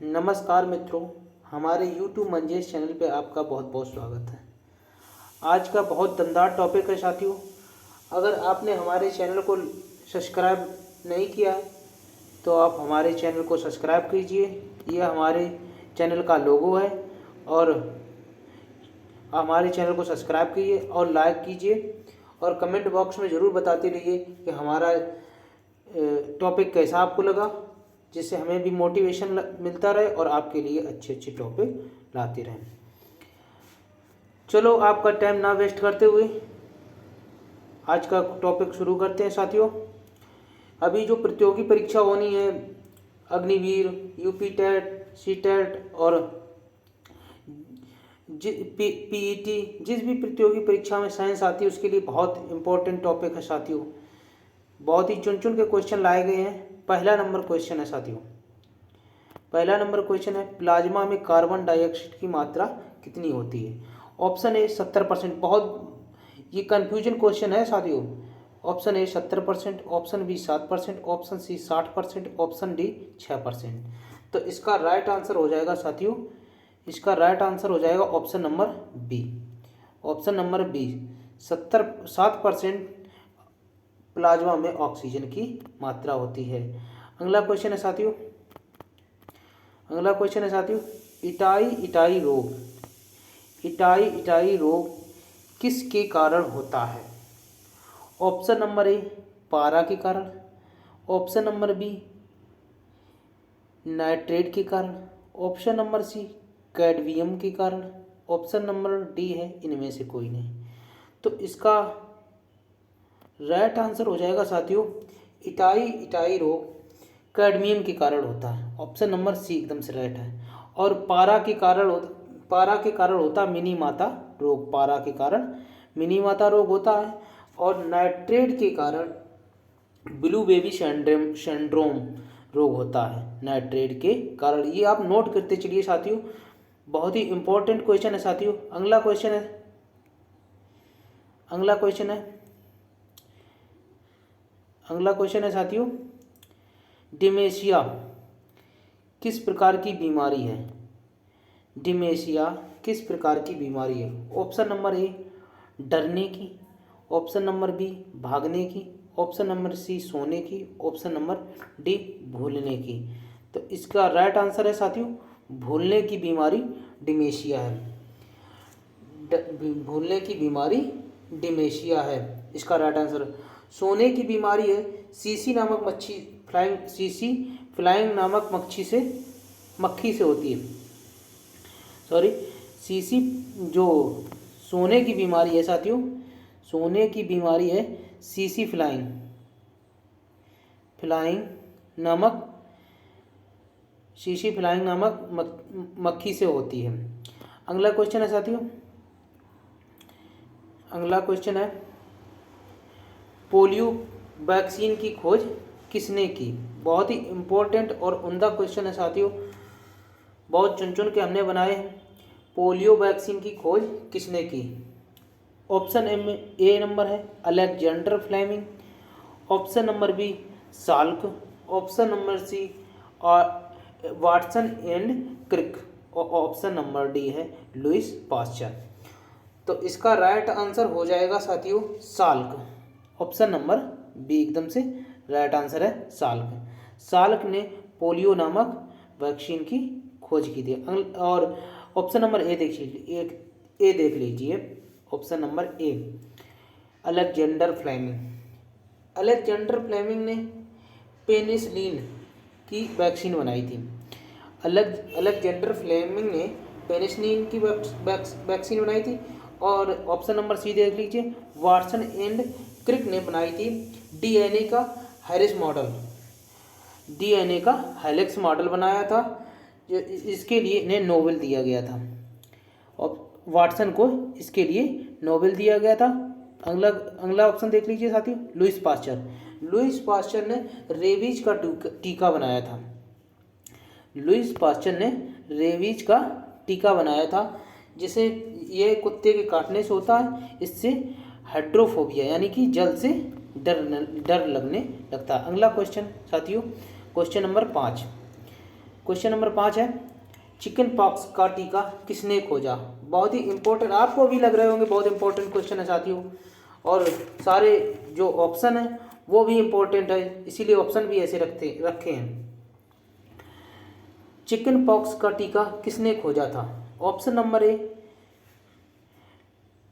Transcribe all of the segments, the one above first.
नमस्कार मित्रों, हमारे YouTube मंजेश चैनल पे आपका बहुत बहुत स्वागत है। आज का बहुत दमदार टॉपिक है साथियों। अगर आपने हमारे चैनल को सब्सक्राइब नहीं किया है तो आप हमारे चैनल को सब्सक्राइब कीजिए। यह हमारे चैनल का लोगो है और हमारे चैनल को सब्सक्राइब कीजिए और लाइक कीजिए और कमेंट बॉक्स में ज़रूर बताते रहिए कि हमारा टॉपिक कैसा आपको लगा, जिससे हमें भी मोटिवेशन मिलता रहे और आपके लिए अच्छे अच्छे टॉपिक लाते रहें। चलो आपका टाइम ना वेस्ट करते हुए आज का टॉपिक शुरू करते हैं साथियों। अभी जो प्रतियोगी परीक्षा होनी है, Agniveer, UP TET, C TET और पीईटी, जिस भी प्रतियोगी परीक्षा में साइंस आती है उसके लिए बहुत इंपॉर्टेंट टॉपिक है साथियों। बहुत ही चुन चुन के क्वेश्चन लाए गए हैं। पहला नंबर क्वेश्चन है साथियों, पहला नंबर क्वेश्चन है प्लाज्मा में कार्बन डाइऑक्साइड की मात्रा कितनी होती है। Option A 70%। बहुत ये कन्फ्यूजन क्वेश्चन है साथियों। Option A 70%, option B 7%, option C 60%, option D 6%। तो इसका राइट आंसर हो जाएगा साथियों, इसका राइट आंसर हो जाएगा option number B. Option number B 7% plasma में ऑक्सीजन की मात्रा होती है। अगला क्वेश्चन है साथियों, अगला क्वेश्चन है साथियों इटाई इटाई रोग, इटाई इटाई रोग किसके कारण होता है। ऑप्शन नंबर ए पारा के कारण, ऑप्शन नंबर बी नाइट्रेट के कारण, ऑप्शन नंबर सी कैडमियम के कारण, ऑप्शन नंबर डी है इनमें से कोई नहीं। तो इसका राइट आंसर हो जाएगा साथियों इटाई इटाई रोग कैडमियम के कारण होता है। ऑप्शन नंबर सी एकदम से राइट है। और पारा के कारण होता मिनीमाता रोग, पारा के कारण मिनीमाता रोग होता है। और नाइट्रेट के कारण ब्लू बेबी सिंड्रोम रोग होता है, नाइट्रेट के कारण। ये आप नोट करते चलिए साथियों, बहुत ही इंपॉर्टेंट क्वेश्चन है साथियों। अगला क्वेश्चन है, अगला क्वेश्चन है, अगला क्वेश्चन है साथियों डिमेंशिया किस प्रकार की बीमारी है। डिमेंशिया किस प्रकार की बीमारी है। ऑप्शन नंबर ए डरने की, ऑप्शन नंबर बी भागने की, ऑप्शन नंबर सी सोने की, ऑप्शन नंबर डी भूलने की। तो इसका राइट आंसर है साथियों भूलने की बीमारी डिमेंशिया है। भूलने की बीमारी डिमेंशिया है, इसका राइट आंसर। सोने की बीमारी है सीसी नामक मच्छी, फ्लाइंग नामक मक्खी से होती है। सॉरी, सीसी जो सोने की बीमारी है साथियों, सोने की बीमारी है सीसी फ्लाइंग नामक मक्खी से होती है। अगला क्वेश्चन है साथियों, अगला क्वेश्चन है पोलियो वैक्सीन की खोज किसने की। बहुत ही इम्पोर्टेंट और उम्दा क्वेश्चन है साथियों, बहुत चुन चुन के हमने बनाए हैं। पोलियो वैक्सीन की खोज किसने की। ऑप्शन ए नंबर है Alexander Fleming, option number B Salk, option number C Watson and Crick, और ऑप्शन नंबर डी है लुइस पास्चर। तो इसका राइट आंसर हो जाएगा साथियों साल्क। ऑप्शन नंबर बी एकदम से राइट आंसर है साल्क। साल्क ने पोलियो नामक वैक्सीन की खोज की थी। और ऑप्शन नंबर ए देख लीजिए, option number A Alexander Fleming ने पेनिसिलिन की वैक्सीन बनाई थी। अलेक्जेंडर फ्लेमिंग ने पेनिसिलिन की वैक्सीन बनाई थी। और ऑप्शन नंबर सी देख लीजिए वाटसन एंड क्रिक ने बनाई थी डीएनए का हेलिक्स मॉडल बनाया था, जो इसके लिए इन्हें नोबेल दिया गया था। और वाटसन को इसके लिए नोबेल दिया गया था। अगला ऑप्शन देख लीजिए साथियों लुइस पास्चर ने रेबीज का टीका बनाया था। लुइस पास्चर ने रेबीज का टीका बनाया था, जिसे ये कुत्ते के काटने से होता है। इससे हाइड्रोफोबिया यानी कि जल से डर लगने लगता है। अगला क्वेश्चन साथियों, क्वेश्चन नंबर 5, क्वेश्चन नंबर 5 है, चिकन पॉक्स का टीका किसने खोजा। बहुत ही इंपॉर्टेंट, आपको भी लग रहे होंगे बहुत इंपॉर्टेंट क्वेश्चन है साथियों, और सारे जो ऑप्शन है वो भी इंपॉर्टेंट है, इसीलिए ऑप्शन भी ऐसे रखे हैं। चिकन पॉक्स का टीका किसने खोजा था। Option number A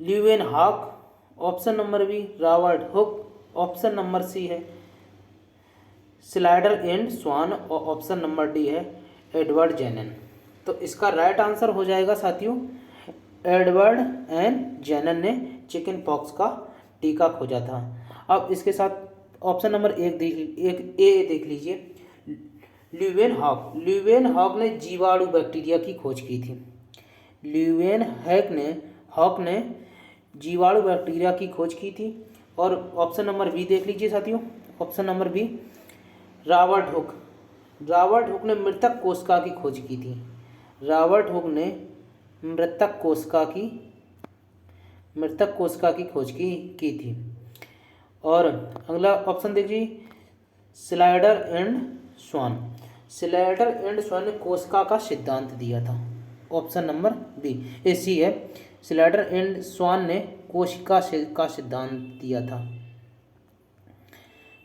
Leeuwenhoek, option number B Robert Hooke, option number C है स्लाइडर एंड स्वान, और ऑप्शन नंबर डी है एडवर्ड जेनन। तो इसका राइट आंसर हो जाएगा साथियों एडवर्ड एंड जेनन ने चिकन पॉक्स का टीका खोजा था। अब इसके साथ ऑप्शन नंबर एक देख लीजिए, ल्यूवेन हॉक ने जीवाणु बैक्टीरिया की खोज की थी। ल्यूवेन हॉक ने जीवाणु बैक्टीरिया की खोज की थी। और ऑप्शन नंबर बी देख लीजिए साथियों, option number B Robert Hooke ने मृतक कोशिका की खोज की थी। रॉबर्ट हुक ने मृतक कोशिका की खोज की थी। और अगला ऑप्शन देखिए स्लाइडर एंड स्वान ने कोशिका का सिद्धांत दिया था। ऑप्शन नंबर बी सी है, स्लाइडर एंड स्वान ने कोशिका का सिद्धांत दिया था।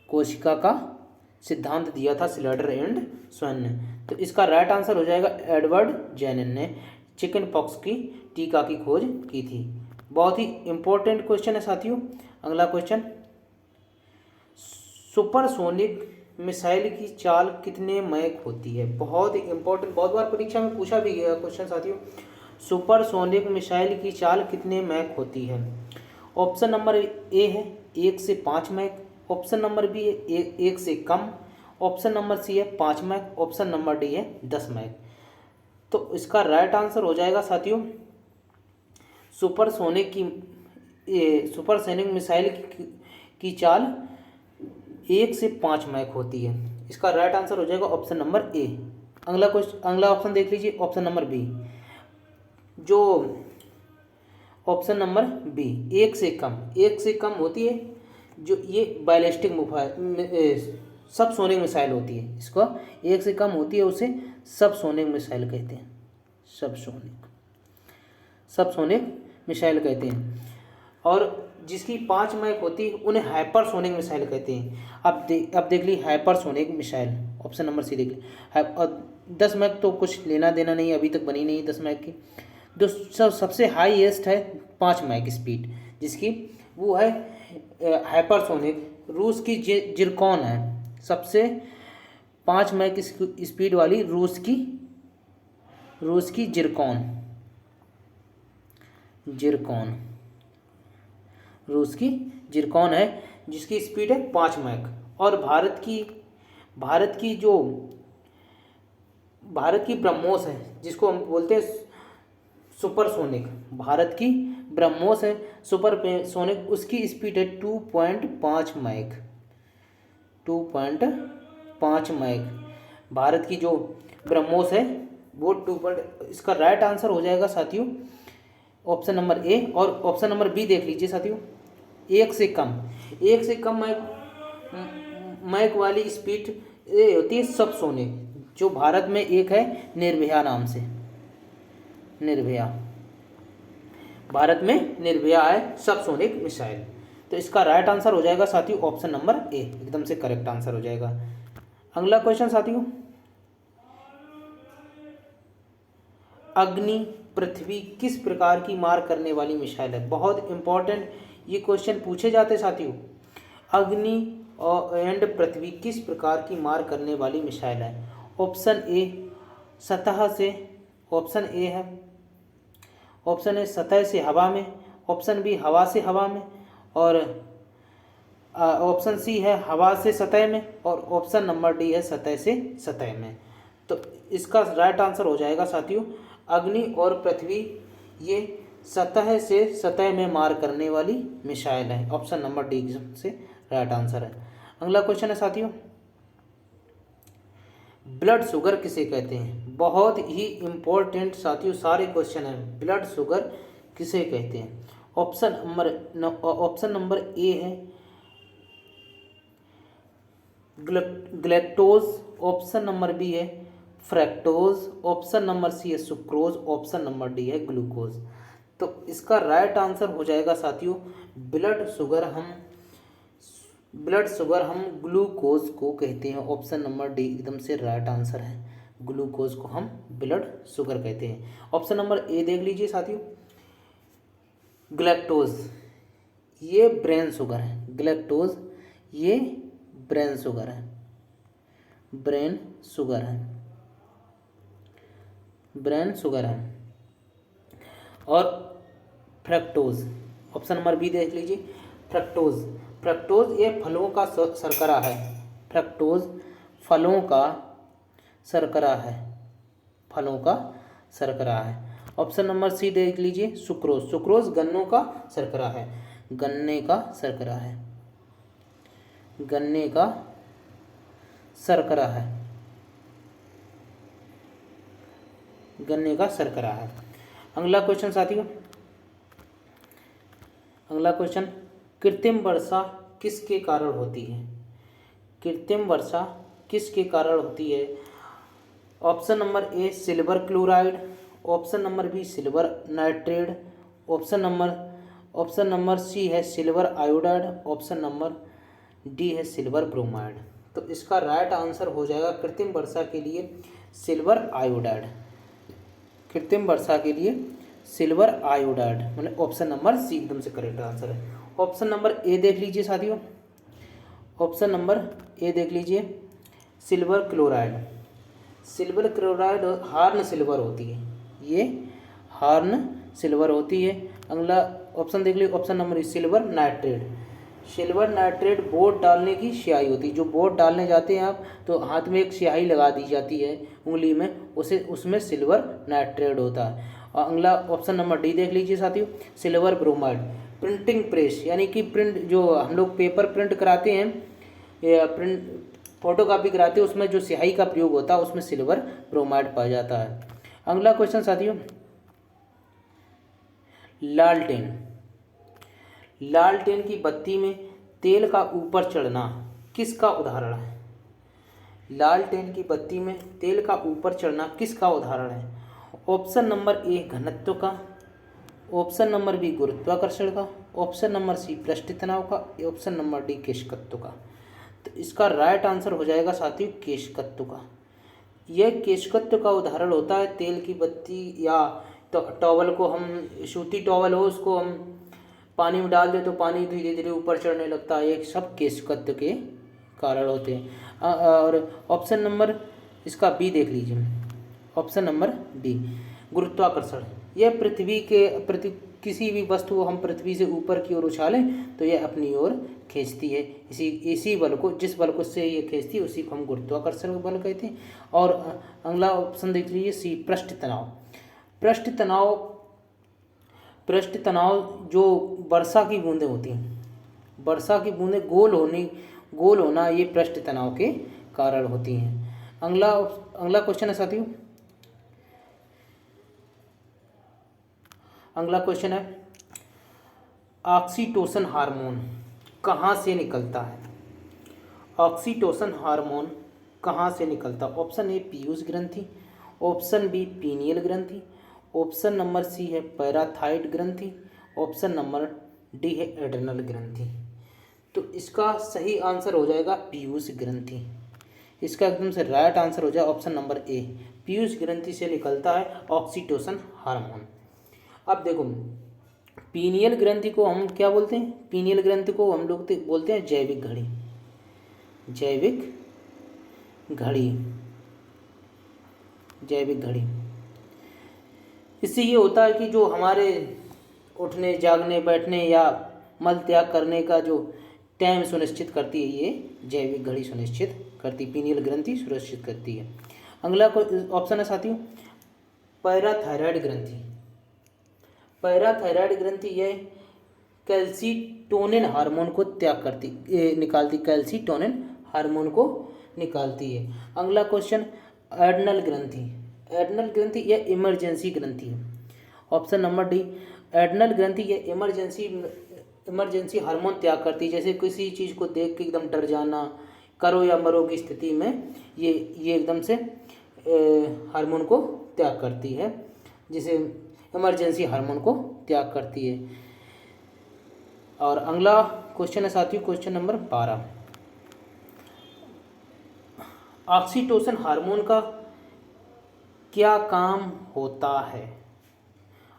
कोशिका का सिद्धांत दिया था स्लाइडर एंड स्वान ने। तो इसका राइट आंसर हो जाएगा एडवर्ड जेनन ने चिकन पॉक्स की टीका की खोज की थी। बहुत ही इंपॉर्टेंट क्वेश्चन है साथियों। अगला क्वेश्चन, सुपरसोनिक मिसाइल की चाल कितने मैक होती है। बहुत इंपॉर्टेंट, बहुत बार परीक्षा में पूछा भी गया क्वेश्चन साथियों। सुपरसोनिक मिसाइल की चाल कितने मैक होती है। ऑप्शन नंबर ए है 1 से 5 मैक, ऑप्शन नंबर बी है 1 से कम, ऑप्शन नंबर सी है 5 मैक, ऑप्शन नंबर डी है 10 मैक। तो इसका राइट आंसर हो जाएगा साथियों सुपरसोनिक मिसाइल की चाल 1 से 5 मैक होती है। इसका राइट आंसर हो जाएगा ऑप्शन नंबर ए। अगला ऑप्शन देख लीजिए, ऑप्शन नंबर बी, जो ऑप्शन नंबर बी 1 से कम होती है, जो ये बैलिस्टिक सबसोनिक मिसाइल होती है। इसको 1 से कम होती है उसे सबसोनिक मिसाइल कहते हैं। सबसोनिक मिसाइल कहते हैं। और जिसकी 5 मैक होती है उन्हें हाइपरसोनिक मिसाइल कहते हैं। अब देख ली hypersonic missile, option number C देख ली। और 10 मैक तो कुछ लेना देना नहीं, अभी तक बनी नहीं 10 मैक की। जो सबसे हाईएस्ट है 5 मैक स्पीड जिसकी, वो है हाइपरसोनिक। रूस की जिरकॉन है सबसे 5 मैक स्पीड वाली, रूस की रूस की जिरकॉन है जिसकी स्पीड है 5 मैक। और भारत की ब्रह्मोस है जिसको हम बोलते हैं सुपरसोनिक। भारत की ब्रह्मोस है सुपरसोनिक, उसकी स्पीड है 2.5 मैक। 2.5 मैक भारत की जो ब्रह्मोस है वो इसका राइट आंसर हो जाएगा साथियों ऑप्शन नंबर ए। और ऑप्शन नंबर बी देख लीजिए साथियों, 1 से कम मैक वाली स्पीड होती है सबसोनिक, जो भारत में एक है निर्भया नाम से। भारत में निर्भया है सबसोनिक मिसाइल। तो इसका राइट आंसर हो जाएगा साथियों ऑप्शन नंबर ए, एकदम से करेक्ट आंसर हो जाएगा। अगला क्वेश्चन साथियों, अग्नि पृथ्वी किस प्रकार की मार करने वाली मिसाइल है। बहुत इंपॉर्टेंट ये क्वेश्चन पूछे जाते साथियों। अग्नि एंड पृथ्वी किस प्रकार की मार करने वाली मिसाइल है। ऑप्शन ए सतह से, ऑप्शन ए है सतह से हवा में, ऑप्शन बी हवा से हवा में, और ऑप्शन सी है हवा से सतह में, और ऑप्शन नंबर डी है सतह से सतह में। तो इसका राइट आंसर हो जाएगा साथियों अग्नि और पृथ्वी, ये सतह से सतह में मार करने वाली मिसाइल है। ऑप्शन नंबर डी से राइट आंसर है। अगला क्वेश्चन है साथियों, ब्लड शुगर किसे कहते हैं। बहुत ही इंपॉर्टेंट साथियों सारे क्वेश्चन हैं। ब्लड शुगर किसे कहते हैं। ऑप्शन नंबर ए है ग्लैक्टोज, ऑप्शन नंबर बी है फ्रैक्टोज, ऑप्शन नंबर सी है सुक्रोज, ऑप्शन नंबर डी है ग्लूकोज। तो इसका राइट आंसर हो जाएगा साथियों ब्लड शुगर हम ग्लूकोज को कहते हैं। ऑप्शन नंबर डी एकदम से राइट आंसर है, ग्लूकोज को हम ब्लड शुगर कहते हैं। ऑप्शन नंबर ए देख लीजिए साथियों, ग्लैक्टोज ये ब्रेन शुगर है, ग्लैक्टोज ये ब्रेन शुगर है, ब्रेन शुगर है, ब्रेन शुगर है। और फ्रैक्टोज ऑप्शन नंबर बी देख लीजिए, फ्रक्टोज, फ्रक्टोज ये फलों का शर्करा है, फ्रक्टोज फलों का शर्करा है, फलों का शर्करा है। ऑप्शन नंबर सी देख लीजिए, सुक्रोज, सुक्रोज गन्नों का शर्करा है, गन्ने का शर्करा है, गन्ने का शर्करा है, गन्ने का शर्करा है। अगला क्वेश्चन साथियों, अगला क्वेश्चन, कृत्रिम वर्षा किसके कारण होती है? कृत्रिम वर्षा किसके कारण होती है? Option number A silver chloride, option number B silver nitrate, option number C है silver iodide, option number D है सिल्वर ब्रोमाइड। तो इसका राइट आंसर हो जाएगा कृत्रिम वर्षा के लिए सिल्वर आयोडाइड, कृत्रिम वर्षा के लिए सिल्वर आयोडाइड, मतलब ऑप्शन नंबर सी एकदम से करेक्ट आंसर है। ऑप्शन नंबर ए देख लीजिए साथियों, ऑप्शन नंबर ए देख लीजिए silver chloride, silver chloride horn silver होती है, ये हार्न सिल्वर होती है। अगला ऑप्शन देख लीजिए, option number A silver nitrate, silver nitrate board डालने की स्याही होती है, जो बोर्ड डालने जाते हैं आप तो हाथ में एक स्याही लगा दी जाती है उंगली में, उसे उसमें सिल्वर नाइट्रेट होता है। और अगला ऑप्शन नंबर डी देख लीजिए साथियों सिल्वर ब्रोमाइड, प्रिंटिंग प्रेस यानी कि प्रिंट जो हम लोग पेपर प्रिंट कराते हैं या प्रिंट फोटो कापी कराते हैं उसमें जो स्याही का प्रयोग होता है उसमें सिल्वर ब्रोमाइड पाया जाता है। अगला क्वेश्चन साथियों, लालटेन, लालटेन की बत्ती में तेल का ऊपर चढ़ना किसका उदाहरण है? लालटेन की बत्ती में तेल का ऊपर चढ़ना किसका उदाहरण है? ऑप्शन नंबर ए घनत्व का, ऑप्शन नंबर बी गुरुत्वाकर्षण का, ऑप्शन नंबर सी पृष्ठ तनाव का, ऑप्शन नंबर डी केशकत्व का। तो इसका राइट आंसर हो जाएगा साथियों केशकत्व का। यह केशकत्व का उदाहरण होता है तेल की बत्ती या टॉवल को हम सूती टॉवल हो उसको हम पानी में डाल दे तो पानी धीरे धीरे ऊपर चढ़ने लगता है, ये सब केशकत्व के कारण होते हैं। और ऑप्शन नंबर इसका बी देख लीजिए, ऑप्शन नंबर डी गुरुत्वाकर्षण, यह किसी भी वस्तु को हम पृथ्वी से ऊपर की ओर उछालें तो यह अपनी ओर खींचती है, इसी बल को, जिस बल को से ये खींचती है उसी को हम गुरुत्वाकर्षण बल कहते हैं। और अगला ऑप्शन देख लीजिए सी पृष्ठ तनाव, पृष्ठ तनाव, पृष्ठ तनाव जो वर्षा की बूंदें होती हैं, वर्षा की बूंदें गोल होना ये पृष्ठ तनाव के कारण होती हैं। अगला क्वेश्चन है साथियों, अगला क्वेश्चन है ऑक्सीटोसिन हार्मोन कहाँ से निकलता है? ऑक्सीटोसिन हार्मोन कहाँ से निकलता है? ऑप्शन ए पीयूष ग्रंथि, ऑप्शन बी पीनियल ग्रंथि, ऑप्शन नंबर सी है पैराथाइड ग्रंथि, ऑप्शन नंबर डी है एड्रेनल ग्रंथि। तो इसका सही आंसर हो जाएगा पीयूष ग्रंथि, इसका एकदम से राइट आंसर हो जाए ऑप्शन नंबर ए, पीयूष ग्रंथि से निकलता है ऑक्सीटोसिन हार्मोन। अब देखो पीनियल ग्रंथि को हम क्या बोलते हैं? पीनियल ग्रंथि को हम लोग बोलते हैं जैविक घड़ी, जैविक घड़ी, जैविक घड़ी। इससे ये होता है कि जो हमारे उठने जागने बैठने या मल त्याग करने का जो टाइम सुनिश्चित करती है ये जैविक घड़ी सुनिश्चित करती, पीनियल ग्रंथि सुनिश्चित करती है। अगला ऑप्शन है साथियों पैराथायराइड ग्रंथि, पैराथायराइड ग्रंथि यह कैल्सीटोनिन हार्मोन को निकालती, कैल्सीटोनिन हार्मोन को निकालती है। अगला क्वेश्चन एड्रेनल ग्रंथि, एड्रेनल ग्रंथि यह इमरजेंसी ग्रंथि है, ऑप्शन नंबर डी एड्रेनल ग्रंथि यह इमरजेंसी हार्मोन त्याग करती है, जैसे किसी चीज़ को देख के एकदम डर जाना, करो या मरो की स्थिति में ये एकदम से हार्मोन को त्याग करती है, जिसे इमरजेंसी हार्मोन को त्याग करती है। और अगला क्वेश्चन है साथियों, क्वेश्चन नंबर 12। ऑक्सीटोसिन हार्मोन का क्या काम होता है?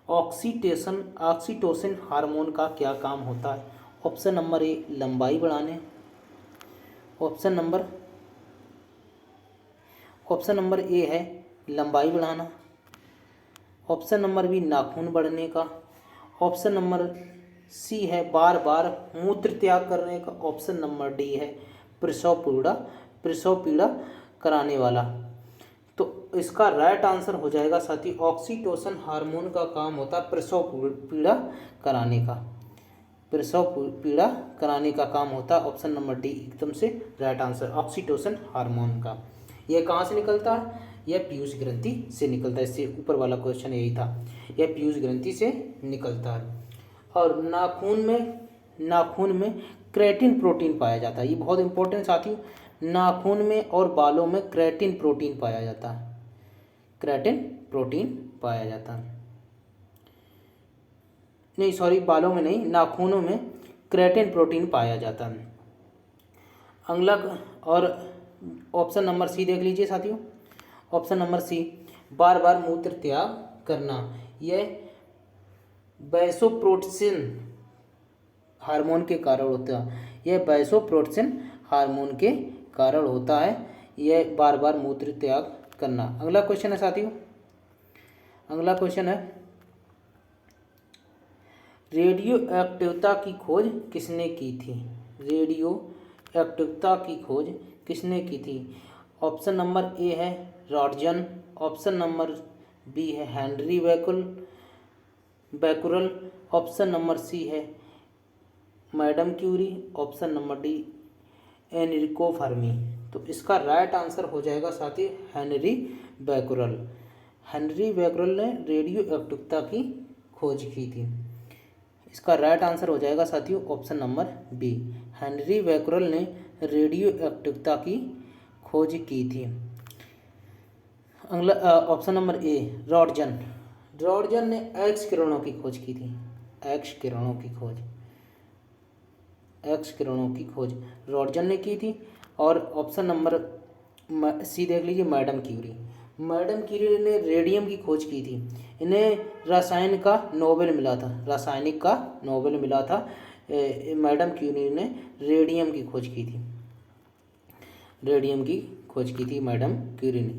ऑक्सीटोसिन हार्मोन का क्या काम होता है? ऑप्शन नंबर ए लंबाई बढ़ाने, ऑप्शन नंबर ए है लंबाई बढ़ाना, ऑप्शन नंबर बी नाखून बढ़ने का, ऑप्शन नंबर सी है बार बार मूत्र त्याग करने का, ऑप्शन नंबर डी है प्रसव पीड़ा कराने वाला। तो इसका राइट आंसर हो जाएगा साथी, ऑक्सीटोसिन हार्मोन का काम होता है प्रसव पीड़ा कराने का, प्रसव पीड़ा कराने का काम होता है। ऑप्शन नंबर डी एकदम से राइट आंसर, ऑक्सीटोसिन हार्मोन का। यह कहाँ से निकलता है? यह पीयूष ग्रंथि से निकलता है। इससे ऊपर वाला क्वेश्चन यही था, यह पीयूष ग्रंथि से निकलता है। और नाखून में क्रेटिन प्रोटीन पाया जाता है। ये बहुत इंपॉर्टेंट साथियों, नाखून में और बालों में क्रेटिन प्रोटीन पाया जाता है, क्रेटिन प्रोटीन पाया जाता है। नहीं सॉरी, बालों में नहीं, नाखूनों में क्रेटिन प्रोटीन पाया जाता है। अगला और ऑप्शन नंबर सी देख लीजिए साथियों, ऑप्शन नंबर सी बार बार मूत्र त्याग करना, यह वैसोप्रेसिन हार्मोन के कारण होता है, यह वैसोप्रेसिन हार्मोन के कारण होता है, यह बार बार मूत्र त्याग करना। अगला क्वेश्चन है साथियों, अगला क्वेश्चन है रेडियो एक्टिवता की खोज किसने की थी? रेडियो एक्टिवता की खोज किसने की थी? ऑप्शन नंबर ए है रॉन्टजन, ऑप्शन नंबर बी है Henri Becquerel, option number C है madam Curie, option number D Enrico Fermi. तो इसका राइट आंसर हो जाएगा साथी हेनरी बैकुरल। हेनरी बैकुरल ने रेडियो एक्टिवता की खोज की थी। इसका राइट आंसर हो जाएगा साथियों option number B, Henri Becquerel ने रेडियो एक्टिवता की खोज की थी। अगला ऑप्शन नंबर ए रॉन्टजन ने एक्स किरणों की खोज की थी, एक्स किरणों की खोज रॉन्टजन ने की थी। और ऑप्शन नंबर सी देख लीजिए मैडम क्यूरी ने रेडियम की खोज की थी। इन्हें रासायनिक का नोबेल मिला था। मैडम क्यूरी ने रेडियम की खोज की थी मैडम क्यूरी ने।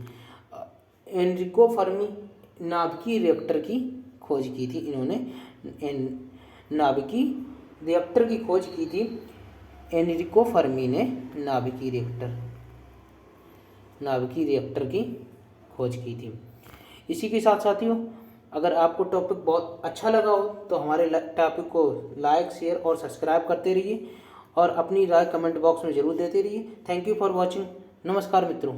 एनरिको फर्मी नाभिकीय रिएक्टर की खोज की थी, इन्होंने नाभिकीय रिएक्टर की खोज की थी। एनरिको फर्मी ने नाभिकीय रिएक्टर की खोज की थी। इसी के साथ साथियों, अगर आपको टॉपिक बहुत अच्छा लगा हो तो हमारे टॉपिक को लाइक शेयर और सब्सक्राइब करते रहिए और अपनी राय कमेंट बॉक्स में ज़रूर देते रहिए। Thank you for watching. नमस्कार मित्रों।